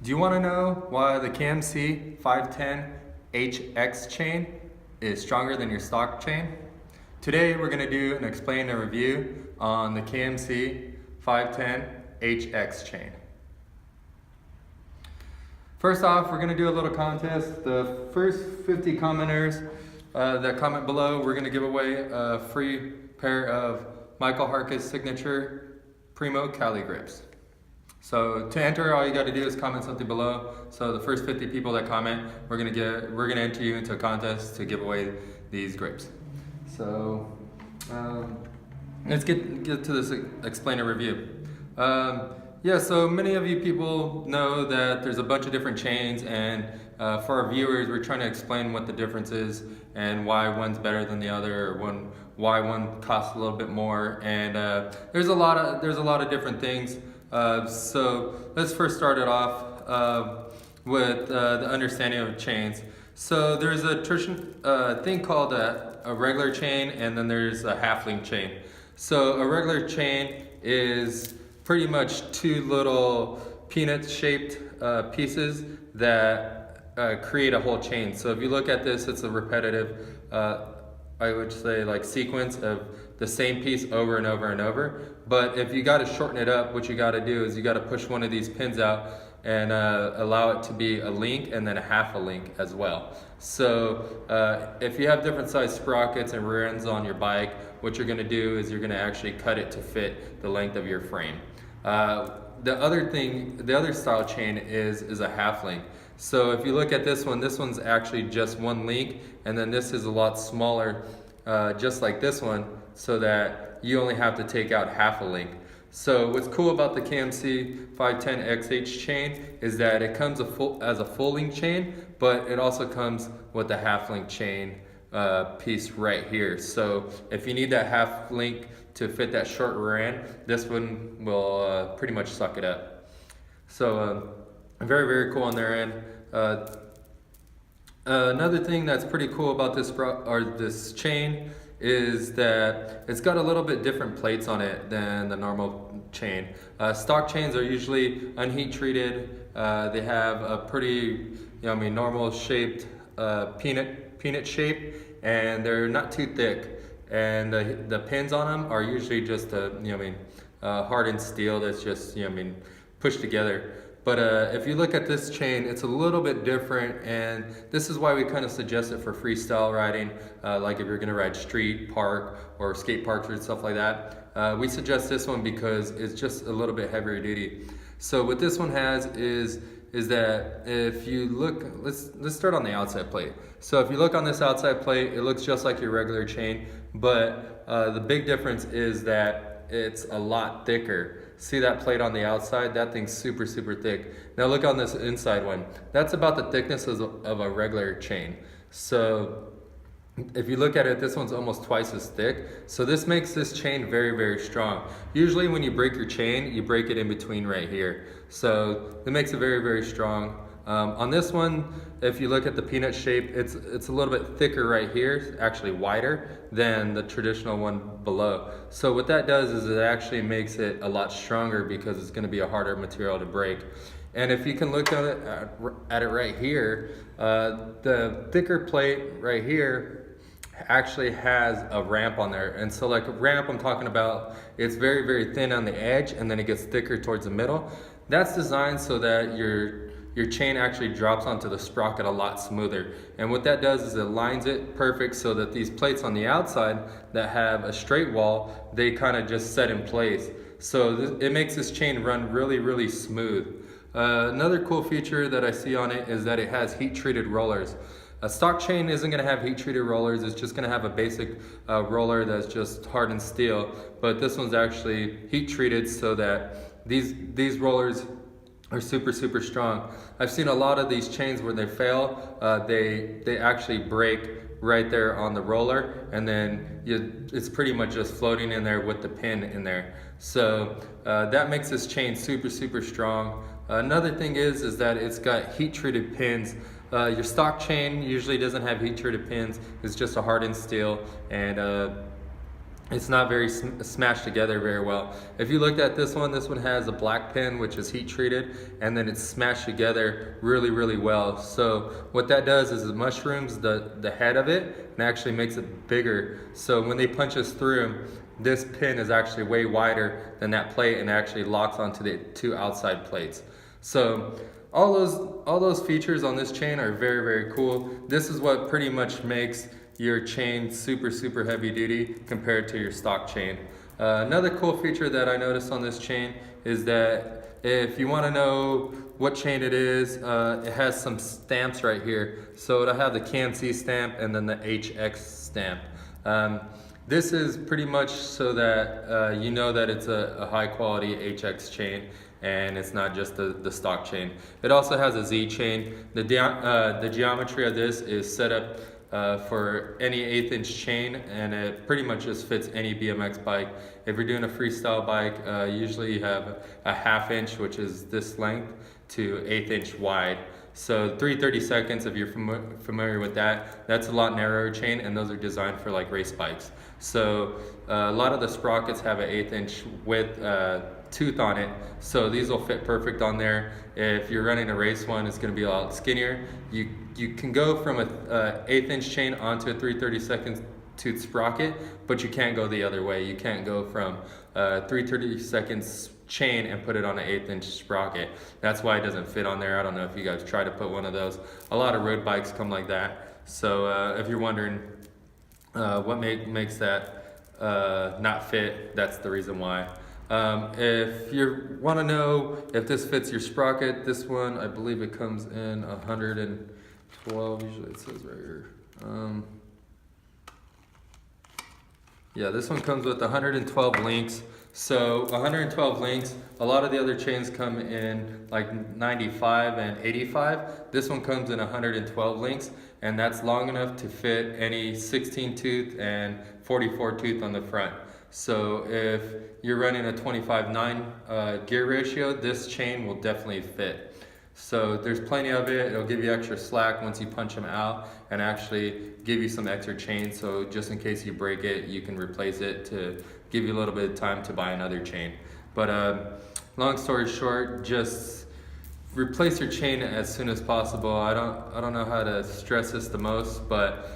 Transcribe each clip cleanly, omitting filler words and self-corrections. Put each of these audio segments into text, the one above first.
Do you want to know why the KMC 510HX chain is stronger than your stock chain? Today we're going to do and explain a review on the KMC 510HX chain. First off, we're going to do a little contest. The first 50 commenters that comment below, we're going to give away a free pair of Michael Harkis signature Primo Cali grips. So to enter, all you got to do is comment something below. So the first 50 people that comment, we're gonna enter you into a contest to give away these grapes. So let's get to this explainer review. So many of you people know that there's a bunch of different chains, and for our viewers, we're trying to explain what the difference is and why one's better than the other, or why one costs a little bit more. And there's a lot of different things. So let's first start it off with the understanding of chains. So there's a thing called a regular chain, and then there's a half-link chain. So a regular chain is pretty much two little peanut-shaped pieces that create a whole chain. So if you look at this, it's a repetitive, I would say, like sequence of the same piece over and over and over. But if you got to shorten it up, what you got to do is you got to push one of these pins out and allow it to be a link and then a half a link as well. So if you have different size sprockets and rear ends on your bike, what you're going to do is you're going to actually cut it to fit the length of your frame. The other style chain is a half link. So if you look at this one's actually just one link, and then this is a lot smaller, just like this one, so that you only have to take out half a link. So what's cool about the KMC 510XH chain is that it comes as a full link chain, but it also comes with a half link chain piece right here. So if you need that half link to fit that short rear end, this one will pretty much suck it up. So very, very cool on their end. Another thing that's pretty cool about this chain is that it's got a little bit different plates on it than the normal chain. Stock chains are usually unheat treated. They have a pretty, normal shaped peanut shape, and they're not too thick. And the pins on them are usually just hardened steel that's just pushed together. But if you look at this chain, it's a little bit different, and this is why we kind of suggest it for freestyle riding, like if you're going to ride street, park, or skate parks or stuff like that. We suggest this one because it's just a little bit heavier duty. So what this one has is that if you look, let's start on the outside plate. So if you look on this outside plate, it looks just like your regular chain, but the big difference is that it's a lot thicker. See that plate on the outside? That thing's super, super thick. Now look on this inside one. That's about the thickness of a regular chain. So if you look at it, this one's almost twice as thick. So this makes this chain very, very strong. Usually when you break your chain, you break it in between right here. So it makes it very, very strong. On this one, if you look at the peanut shape, it's a little bit thicker right here, actually wider than the traditional one below. So what that does is it actually makes it a lot stronger because it's going to be a harder material to break. And if you can look at it right here, the thicker plate right here actually has a ramp on there. And so like a ramp I'm talking about, it's very, very thin on the edge, and then it gets thicker towards the middle. That's designed so that your chain actually drops onto the sprocket a lot smoother. And what that does is it lines it perfect so that these plates on the outside that have a straight wall, they kind of just set in place. So it makes this chain run really, really smooth. Another cool feature that I see on it is that it has heat treated rollers. A stock chain isn't going to have heat treated rollers. It's just going to have a basic roller that's just hardened steel. But this one's actually heat treated so that these rollers are super, super strong. I've seen a lot of these chains where they fail, they actually break right there on the roller, and then it's pretty much just floating in there with the pin in there. So that makes this chain super, super strong. Another thing is that it's got heat treated pins. Your stock chain usually doesn't have heat treated pins. It's just a hardened steel, and it's not very smashed together very well. If you looked at this one has a black pin which is heat treated, and then it's smashed together really well. So what that does is it mushrooms the head of it and actually makes it bigger. So when they punch us through, this pin is actually way wider than that plate and actually locks onto the two outside plates. So all those features on this chain are very cool. This is what pretty much makes your chain super heavy duty compared to your stock chain. Another cool feature that I noticed on this chain is that if you want to know what chain it is, it has some stamps right here. So it'll have the KMC stamp and then the HX stamp. This is pretty much so that you know that it's a high quality HX chain and it's not just the stock chain. It also has a Z chain. The geometry of this is set up for any 1/8 inch chain, and it pretty much just fits any BMX bike. If you're doing a freestyle bike, usually you have a 1/2 inch, which is this length, to 1/8 inch wide. So 3/32, if you're familiar with that, that's a lot narrower chain, and those are designed for like race bikes. So a lot of the sprockets have an 1/8 inch width tooth on it, so these will fit perfect on there. If you're running a race one, it's going to be a lot skinnier. You can go from a 1/8 inch chain onto a 3/32 tooth sprocket, but you can't go the other way. You can't go from 3/32 chain and put it on an 1/8 inch sprocket. That's why it doesn't fit on there. I don't know if you guys try to put one of those. A lot of road bikes come like that. So if you're wondering what makes that not fit, that's the reason why. If you want to know if this fits your sprocket, this one, I believe it comes in 112, usually it says right here. Yeah, this one comes with 112 links. So 112 links, a lot of the other chains come in like 95 and 85. This one comes in 112 links, and that's long enough to fit any 16 tooth and 44 tooth on the front. So if you're running a 25/9 gear ratio, this chain will definitely fit. So there's plenty of it. It'll give you extra slack once you punch them out and actually give you some extra chain. So just in case you break it, you can replace it to give you a little bit of time to buy another chain. But long story short, just replace your chain as soon as possible. I don't know how to stress this the most, but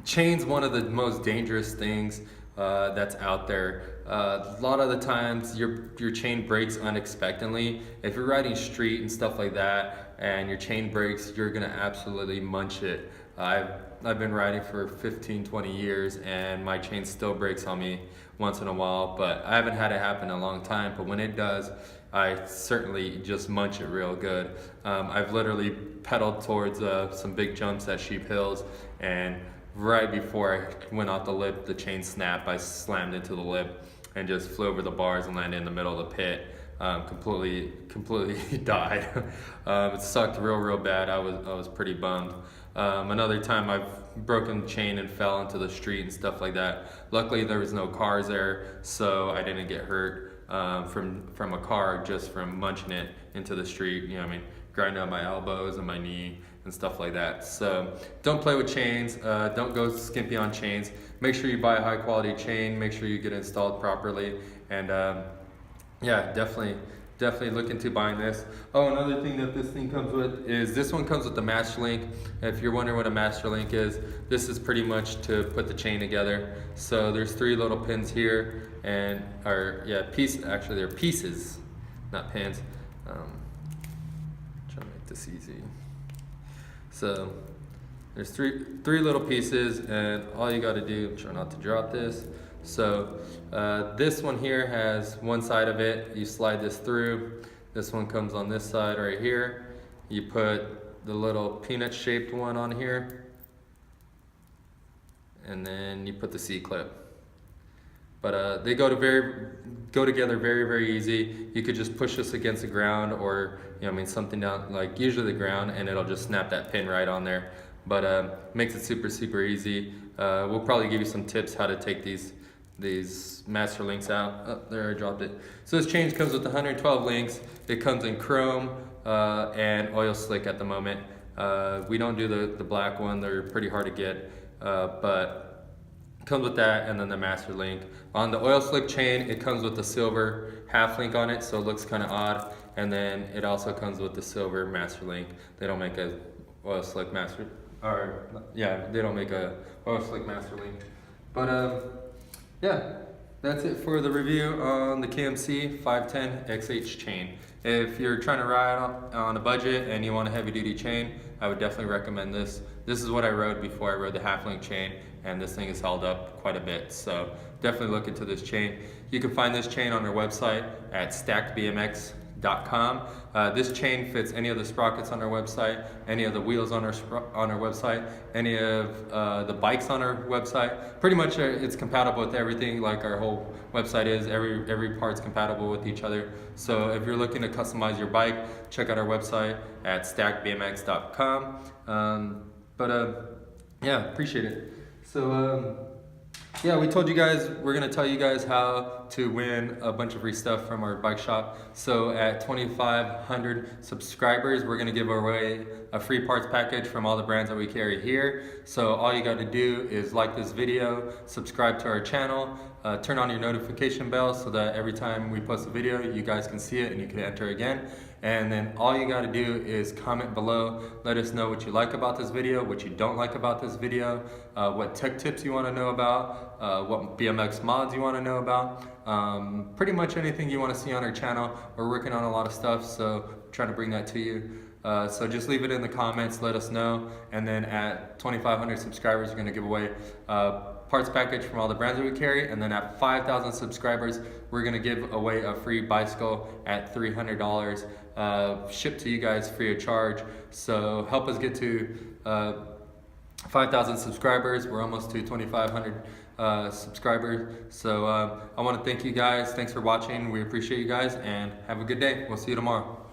chain's one of the most dangerous things that's out there. A lot of the times your chain breaks unexpectedly. If you're riding street and stuff like that and your chain breaks, you're gonna absolutely munch it. I've been riding for 15-20 years and my chain still breaks on me once in a while, but I haven't had it happen in a long time. But when it does, I certainly just munch it real good. I've literally pedaled towards some big jumps at Sheep Hills, and right before I went off the lip, the chain snapped. I slammed into the lip and just flew over the bars and landed in the middle of the pit. Completely died. It sucked real bad. I was pretty bummed. Another time I've broken the chain and fell into the street and stuff like that. Luckily there was no cars there, so I didn't get hurt from a car, just from munching it into the street. You know what I mean? Grinding up my elbows and my knee and stuff like that. So don't play with chains. Don't go skimpy on chains. Make sure you buy a high quality chain. Make sure you get it installed properly. And yeah, definitely look into buying this. Oh, another thing that this thing comes with is this one comes with the master link. If you're wondering what a master link is, this is pretty much to put the chain together. So there's 3 little pins here, and actually they're pieces, not pins. Trying to make this easy. So there's three little pieces, and all you got to do, try not to drop this. So this one here has one side of it. You slide this through. This one comes on this side right here. You put the little peanut shaped one on here, and then you put the C-clip. But they go together very easy. You could just push this against the ground, or something down, like usually the ground, and it'll just snap that pin right on there. But makes it super easy. We'll probably give you some tips how to take these master links out. Oh, there, I dropped it. So this chain comes with 112 links. It comes in chrome and oil slick at the moment. We don't do the black one. They're pretty hard to get, but Comes with that, and then the master link. On the oil slick chain, it comes with the silver half link on it, so it looks kind of odd. And then it also comes with the silver master link. They don't make a oil slick master, or yeah, they don't make a oil slick master link. But yeah, that's it for the review on the KMC 510XH chain. If you're trying to ride on a budget and you want a heavy duty chain, I would definitely recommend this. This is what I rode before I rode the half link chain, and this thing has held up quite a bit. So definitely look into this chain. You can find this chain on our website at stackedbmx.com. This chain fits any of the sprockets on our website, any of the wheels on our website, any of the bikes on our website. Pretty much it's compatible with everything, like our whole website is. Every part's compatible with each other. So if you're looking to customize your bike, check out our website at stackedbmx.com. Yeah, appreciate it. So yeah, we told you guys, we're gonna tell you guys how to win a bunch of free stuff from our bike shop. So at 2,500 subscribers, we're gonna give away a free parts package from all the brands that we carry here. So all you gotta do is like this video, subscribe to our channel, turn on your notification bell so that every time we post a video, you guys can see it and you can enter again. And then all you gotta do is comment below, let us know what you like about this video, what you don't like about this video, what tech tips you wanna know about, what BMX mods you wanna know about, pretty much anything you wanna see on our channel. We're working on a lot of stuff, so trying to bring that to you. So just leave it in the comments, let us know, and then at 2,500 subscribers, we're gonna give away parts package from all the brands that we carry, and then at 5,000 subscribers, we're gonna give away a free bicycle at $300, shipped to you guys free of charge. So help us get to 5,000 subscribers. We're almost to 2,500 subscribers. So I wanna thank you guys. Thanks for watching. We appreciate you guys, and have a good day. We'll see you tomorrow.